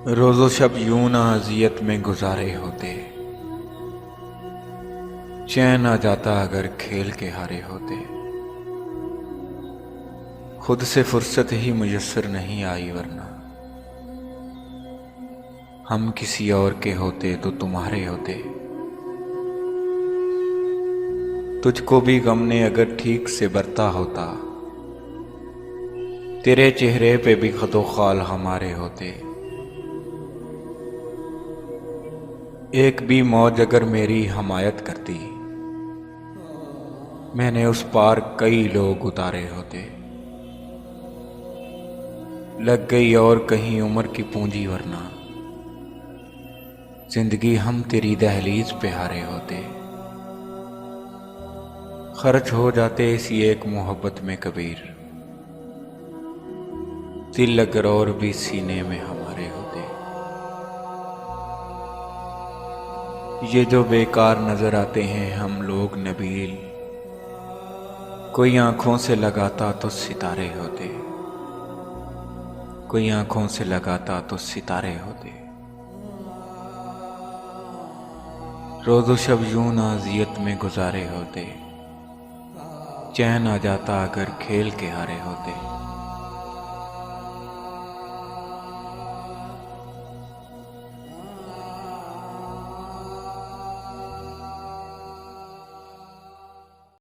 रोज़ो शब यूं ना अज़ियत में गुजारे होते, चैन आ जाता अगर खेल के हारे होते। खुद से फुर्सत ही मुयस्सर नहीं आई, वरना हम किसी और के होते तो तुम्हारे होते। तुझको भी गम ने अगर ठीक से बरता होता, तेरे चेहरे पे भी खदो खाल हमारे होते। एक भी मौज अगर मेरी हमायत करती, मैंने उस पार कई लोग उतारे होते। लग गई और कहीं उम्र की पूंजी, वरना जिंदगी हम तेरी दहलीज पे हारे होते। खर्च हो जाते इसी एक मोहब्बत में कबीर, दिल अगर और भी सीने में हमारे होते। ये जो बेकार नजर आते हैं हम लोग नबील, कोई आंखों से लगाता तो सितारे होते। कोई आंखों से लगाता तो सितारे होते। रोज़ो शब यूं ना अज़ियत में गुजारे होते, चैन आ जाता अगर खेल के हारे होते।